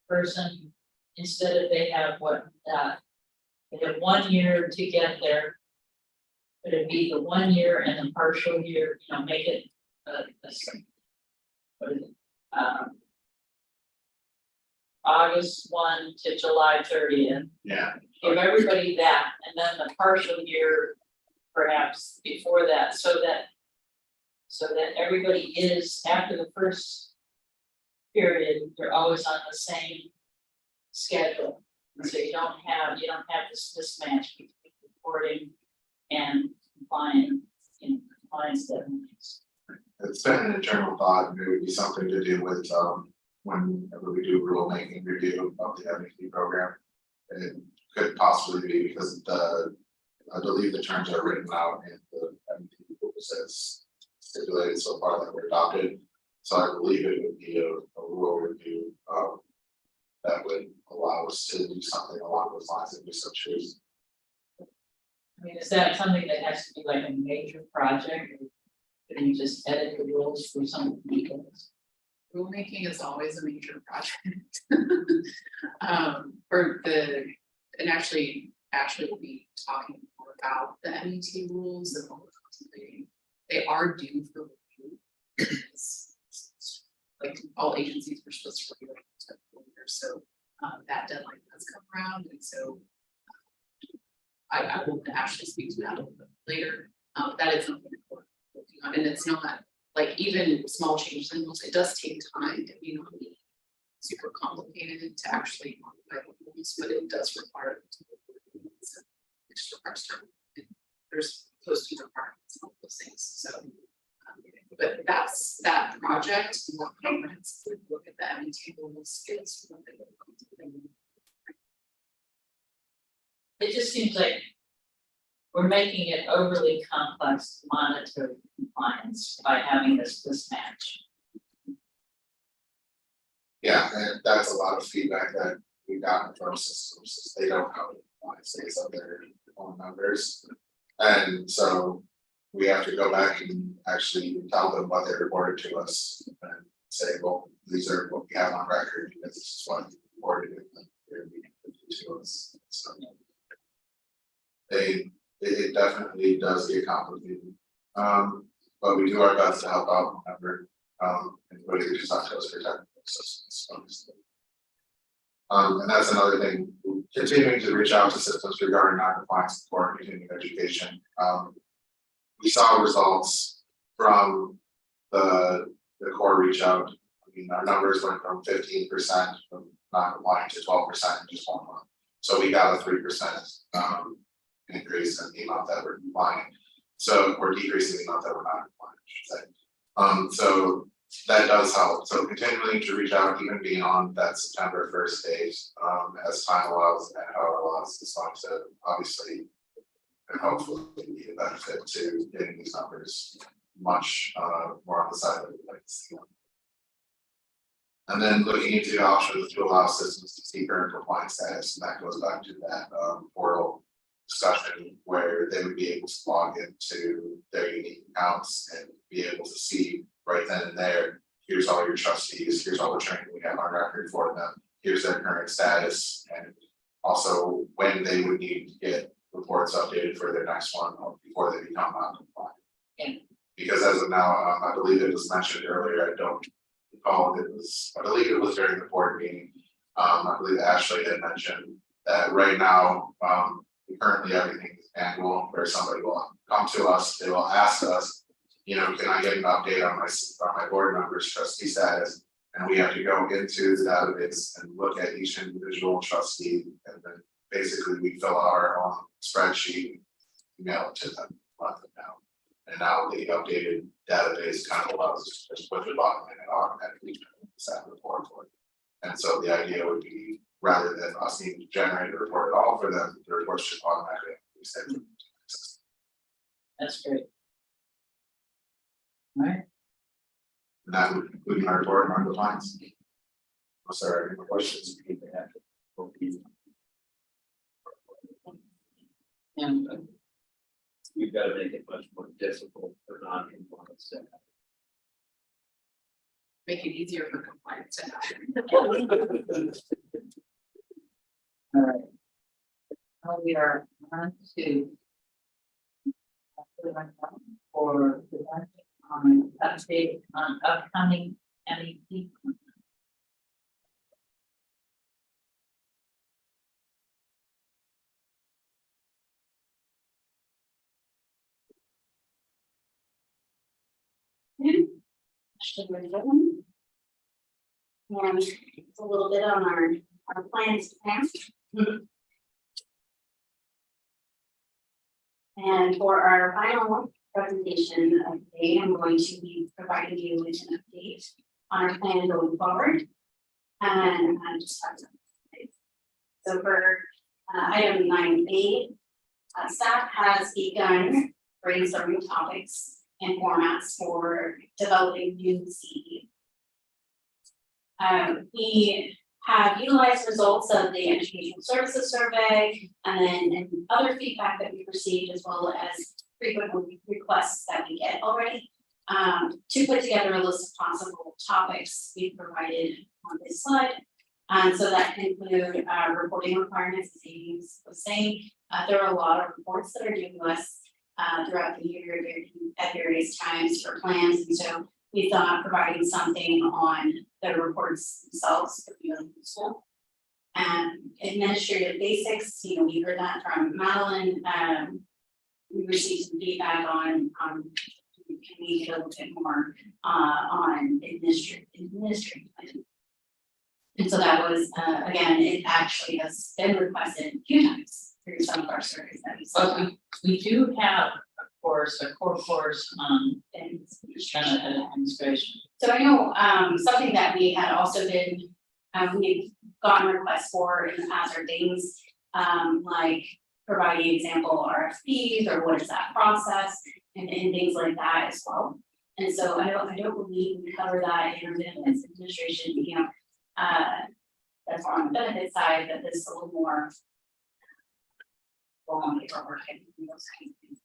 person, instead of they have they have 1 year to get there. Could it be the 1 year and the partial year, make it what is it? August 1 to July 30th. Yeah. Give everybody that, and then the partial year perhaps before that, so that everybody is after the first period, they're always on the same schedule. And so you don't have this mismatch between reporting and compliance deadlines. It's been an internal thought, and it would be something to do with whenever we do rulemaking review of the MEP program. It could possibly be because I believe the terms are written out in the MEP rules as stipulated so far that were adopted. So I believe it would be a rule review that would allow us to do something along those lines if we so choose. I mean, is that something that has to be like a major project? Or can you just edit the rules for some details? Rulemaking is always a major project. For the, and actually we'll be talking more about the MET rules and what we're contemplating. They are due for review. Like all agencies were supposed to review it earlier, so that deadline has come around, and so I will actually speak to that a little bit later. That is something that we're working on, and it's not like even small changes in rules, it does take time. It may not be super complicated to actually modify the rules, but it does require extra parts time. There's posting requirements and all those things. So, but that's that project. More comprehensive look at the MET rules is one thing. It just seems like we're making it overly complex to monitor compliance by having this mismatch. Yeah, and that's a lot of feedback that we've gotten from systems, is they don't have compliance days of their own numbers. And so we have to go back and actually tell them what they reported to us and say, well, these are what we have on record, because this is what you reported in their meeting to us. So it definitely does get complicated. But we do our best to help out whenever anybody reaches out to us for technical assistance, obviously. And that's another thing, continuing to reach out to systems regarding non-compliance support, continuing education. We saw results from the core reach out. I mean, our numbers went from 15% of non-compliant to 12% in just 1 month. So we got a 3% increase in the amount that we're compliant. So we're decreasing the amount that we're not compliant, I should say. So that does help. So continuing to reach out even beyond that September 1st date, as time allows and how it allows, is going to obviously and hopefully be a benefit to getting these numbers much more on the side that we'd like to see them. And then looking into the options to allow systems to see current compliance status, and that goes back to that portal discussion where they would be able to log into their unique accounts and be able to see right then and there, here's all your trustees, here's all the training we have on record for them, here's their current status, and also when they would need to get reports updated for their next one before they become non-compliant. Yeah. Because as of now, I believe it was mentioned earlier, I don't recall if it was, I believe it was during the board meeting. I believe Ashley had mentioned that right now, currently everything is annual, where somebody will come to us, they will ask us, you know, can I get an update on my board members' trustee status? And we have to go into the database and look at each individual trustee, and then basically we fill out our own spreadsheet, email it to them, let them know. And now the updated database kind of allows us to just push a button and it automatically generates that report for it. And so the idea would be, rather than us needing to generate a report at all for them, the reports should automatically be sent to them. That's great. All right, And that would include my report on compliance. Was there any more questions? and We've got to make it much more difficult for non-compliant staff. Make it easier for compliance to happen. all right. Now we are on to for the on update on upcoming MEP. And it's a little bit on our plans to pass. And for our final presentation of the day, I'm going to be providing you with an update on our plan going forward. And I just have some. So for item 9A, staff has begun brainstorming topics and formats for developing new CE. We have utilized results of the educational services survey and other feedback that we've received as well as frequent requests that we get already. To put together a list of possible topics we've provided on this slide. So that can include reporting requirements, as Amy was saying. There are a lot of reports that are due to us throughout the year at various times for plans, and so we thought providing something on the reports themselves would be really useful. Administrative basics, you know, we heard that from Madeline. We received some feedback on can we get a little bit more on administrative. And so that was again, it actually has been requested a few times through some of our surveys that we saw. But we do have, of course, a core course on administration. So I know something that we had also been, we've gotten requests for in the past are things like providing example RFPs or what is that process and things like that as well. And so I don't believe we cover that in our benefits administration, you know, that's more on the benefit side, but this is a little more long paperwork and those kinds of things.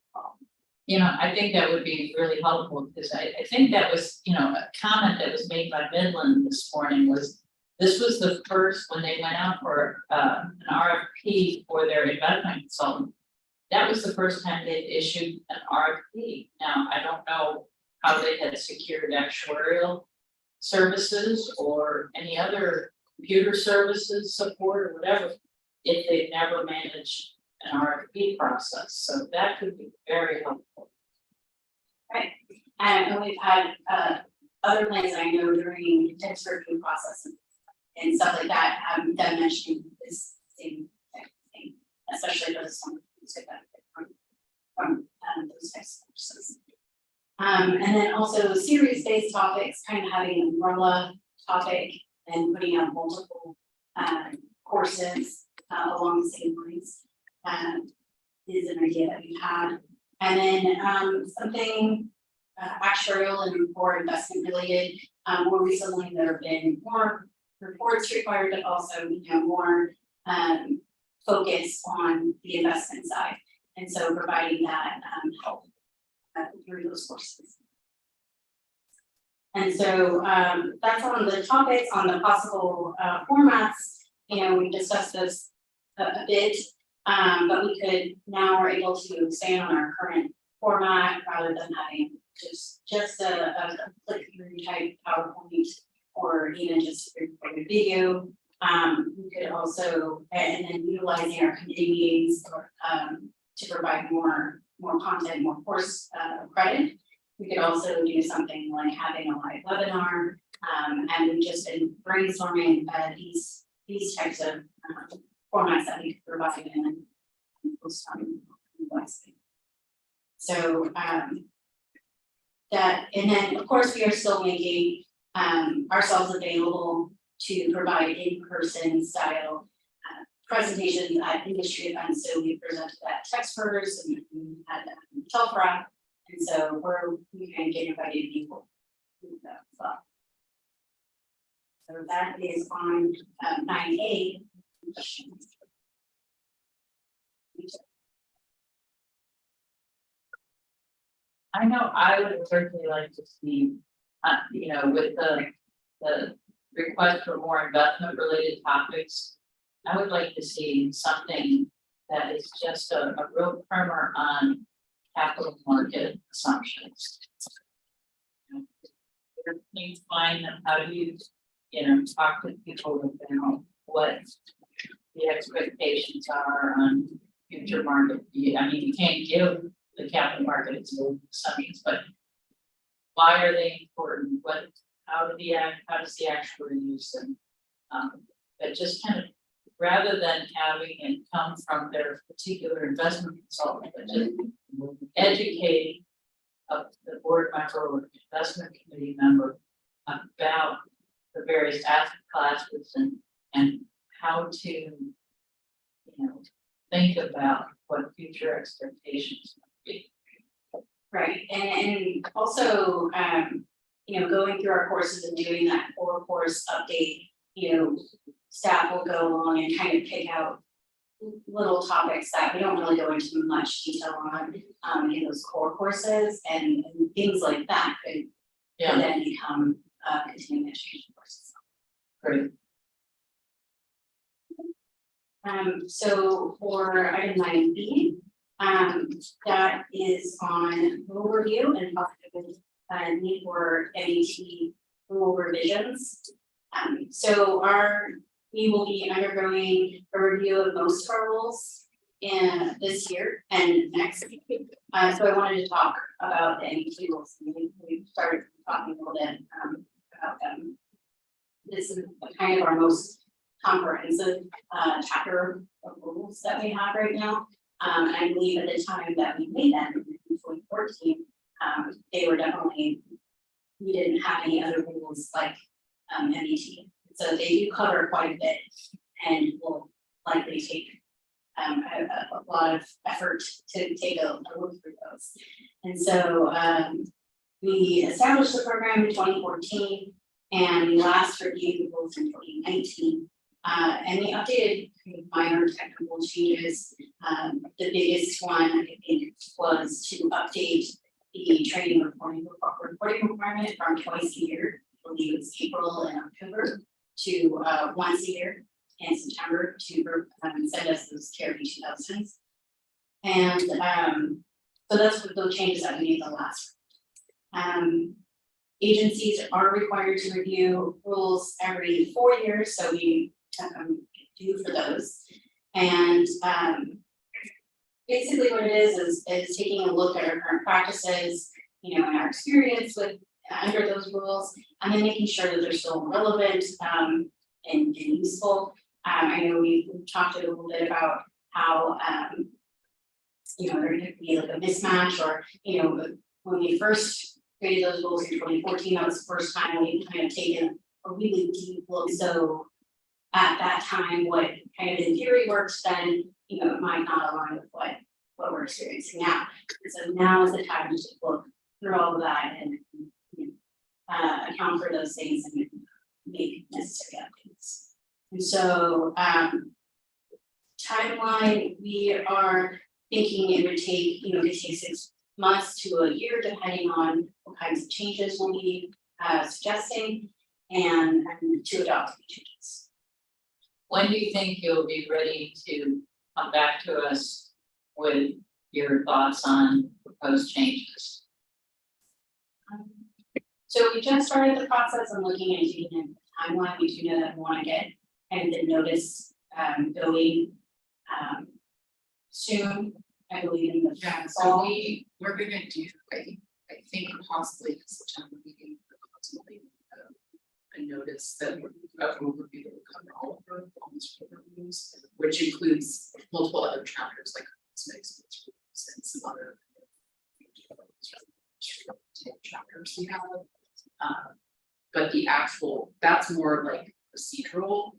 You know, I think that would be really helpful because I think that was, you know, a comment that was made by Midland this morning was this was the first when they went out for an RFP for their investment consultant. That was the first time they'd issued an RFP. Now, I don't know how they had secured actuarial services or any other computer services support or whatever, if they've never managed an RFP process. So that could be very helpful. Right, and we've had other plans I know during the review process and stuff like that, them mentioning this same thing, especially those some who get benefit from those types of courses. And then also series-based topics, kind of having an umbrella topic and putting out multiple courses along the same lines is an idea that we've had. And then something actuarial and more investment related. More recently, there have been more reports required, but also more focus on the investment side. And so providing that help through those courses. And so that's on the topics, on the possible formats. You know, we discussed this a bit. But we could now we're able to expand on our current format rather than having just a click through type PowerPoint or even just a video. We could also and then utilizing our committee meetings to provide more content, more course credit. We could also do something like having a live webinar, and we've just been brainstorming these types of formats that we could provide and post on the website. So that, and then of course we are still making ourselves available to provide in-person style presentations at industry events. So we presented at Texters and we had Telfra, and so we can get invited people to that as well. So that is on 9A. I know I would certainly like to see, you know, with the request for more investment related topics, I would like to see something that is just a real primer on capital market assumptions. You find them, how do you talk to people about what the expectations are on future market. I mean, you can't give the capital market its own assumptions, but why are they important? How does the actuary use them? But just kind of rather than having it come from their particular investment consultant, but just educate the board member or investment committee member about the various asset classes and how to, think about what future expectations might be. Right, and also, going through our courses and doing that core course update, staff will go along and kind of pick out little topics that we don't really go into much detail on, in those core courses and things like that could then become, continuing education courses. Great. So for item 9B, that is on rule review and possible need for NET rule revisions. So we will be undergoing a review of most of our rules in this year and next. So I wanted to talk about the NET rules. We started talking a little bit about them. This is kind of our most comprehensive chapter of rules that we have right now. And I believe at the time that we made them in 2014, they were definitely, we didn't have any other rules like NET. So they do cover quite a bit and will likely take a lot of effort to take a look through those. And so we established the program in 2014 and we last reviewed the rules in 2019. And we updated minor technical changes. The biggest one I think was to update the training reporting requirement from twice a year. I believe it's April and October to once a year in September to send us those KRB 2000s. And so that's what those changes that we made the last. Agencies are required to review rules every 4 years, so we do for those. And basically what it is taking a look at our current practices, and our experience with under those rules, and then making sure that they're still relevant and useful. I know we talked a little bit about how there could be like a mismatch, or when we first created those rules in 2014, that was the first time we kind of taken a really deep look. So at that time, what kind of in theory works, then it might not align with what we're experiencing now. So now is the time to look through all of that and account for those things and make necessary updates. And so timeline, we are thinking it would take, it could take 6 months to a year, depending on what kinds of changes we'll be suggesting and to adopt the changes. When do you think you'll be ready to come back to us with your thoughts on proposed changes? So we just started the process of looking at using a timeline. We do know that we want to get kind of the notice going soon. I believe in the So we're gonna do, I think possibly the September meeting, ultimately a notice that would overview that would cover all of the almost reviews, which includes multiple other chapters like cosmetics and some other chapters we have. But the actual, that's more like procedural,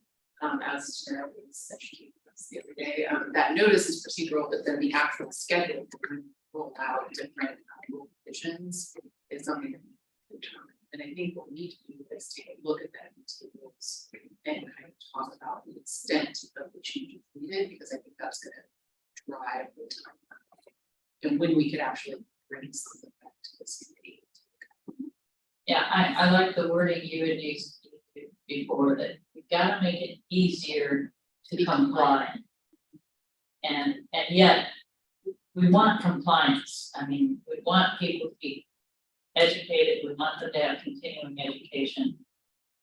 as Sarah was educating us the other day. That notice is procedural, but then the actual schedule to roll out different revisions is something that we determine. And I think what we need to do is take a look at that materials and kind of talk about the extent of the changes needed, because I think that's going to drive the time and when we could actually bring something back to this committee. Yeah, I like the wording you had used before, that we've got to make it easier to comply. And yet we want compliance. I mean, we want people to be educated, we want them to have continuing education.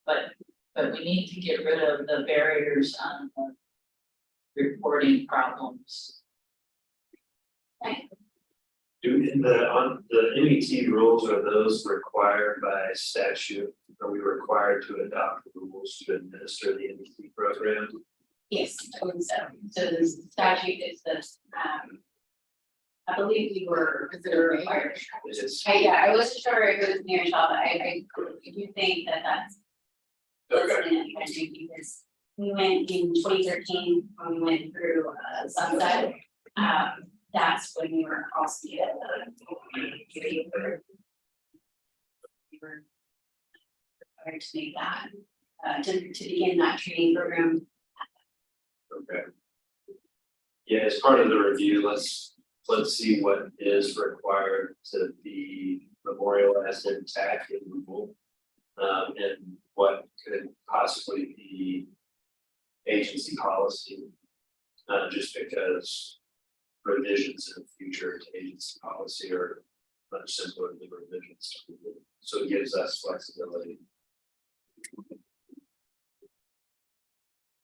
But we need to get rid of the barriers on the reporting problems. On the NET rules, are those required by statute? Are we required to adopt rules to administer the NET program? Yes, I believe so. So the statute is this. I believe we were required. I wasn't sure if it was near shop, but I do think that that's. Because we went in 2013 when we went through sunset. That's when we were also we were required to make that to begin that training program. Okay. Yeah, as part of the review, let's see what is required to be memorialized intact and removed. And what could possibly be agency policy. Just because revisions in the future to agency policy are much simpler than revisions to rule. So it gives us flexibility.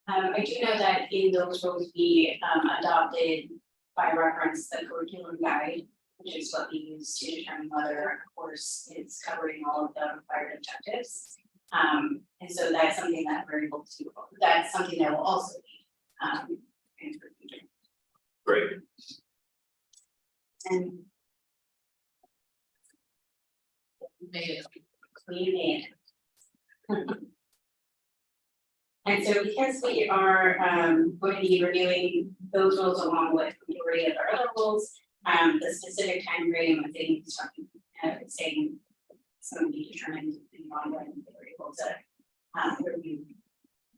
I do know that in those rules, we adopted by reference the curriculum guide, which is what we use to determine whether a course is covering all of the required objectives. And so that's something that we're able to, that's something that will also be transferred. Great. And Made it. we made it. And so because we are going to be reviewing those rules along with the majority of our other rules, the specific time frame, I think, saying somebody determined in one way, they were able to review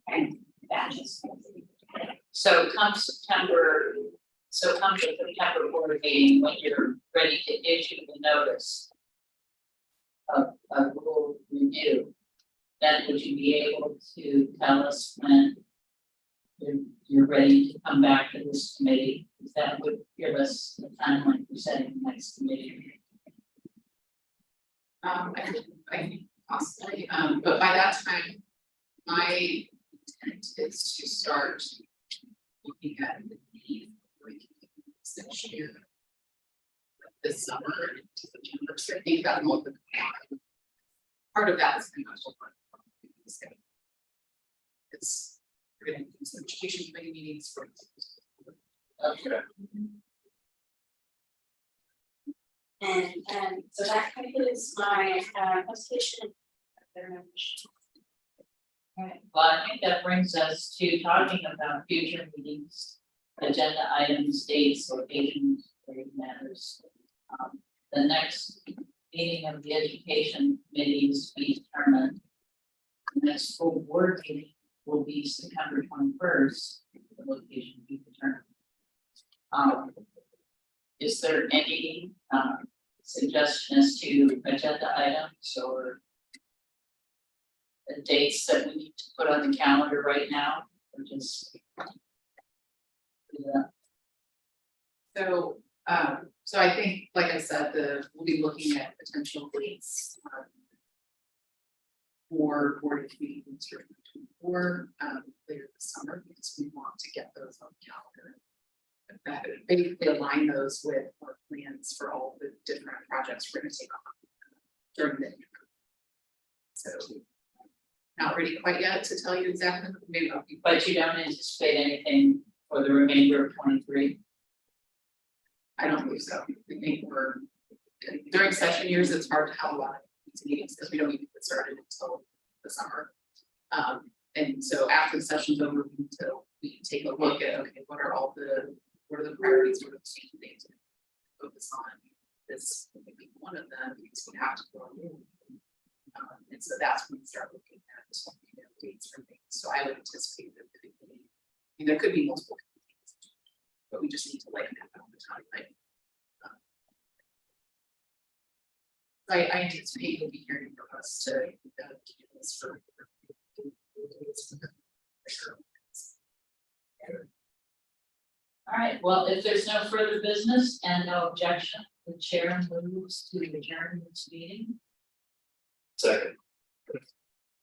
and batches. So come September board meeting, when you're ready to issue the notice of rule review, then would you be able to tell us when you're ready to come back to this committee? Because that would give us the timeline for setting the next committee meeting. I think possibly, but by that time, my intent is to start looking at the next year. This summer, into September, so I think that will be part of that is financial fund. It's, we're gonna do some education committee meetings for. Okay. And so that concludes my presentation. Alright, well, I think that brings us to talking about future meetings, agenda items, dates, locations, related matters. The next meeting of the education committee is to be determined. The next full board meeting will be September 21st, the location will be determined. Is there any suggestion as to agenda items or the dates that we need to put on the calendar right now, or just do that? So I think, like I said, we'll be looking at potential dates for board meetings for 2024 later this summer, because we want to get those on the calendar. That basically align those with our plans for all the different projects we're going to take on during the year. So not ready quite yet to tell you exactly, maybe I'll be. But you don't anticipate anything for the remainder of 23? I don't believe so. I think we're during session years, it's hard to have a lot of these meetings because we don't even get started until the summer. And so after the session's over, we can take a look at, okay, what are the priorities, what are the key things to focus on? This would be one of them because we have to go on. And so that's when we start looking at dates for things. So I would anticipate that there could be multiple things, but we just need to like map out the timeline. I anticipate you'll be hearing from us to this for. All right, well, if there's no further business and no objection, the chair moves to adjourn this meeting. Second.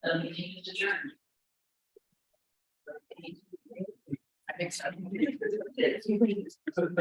The meeting is adjourned. I think so.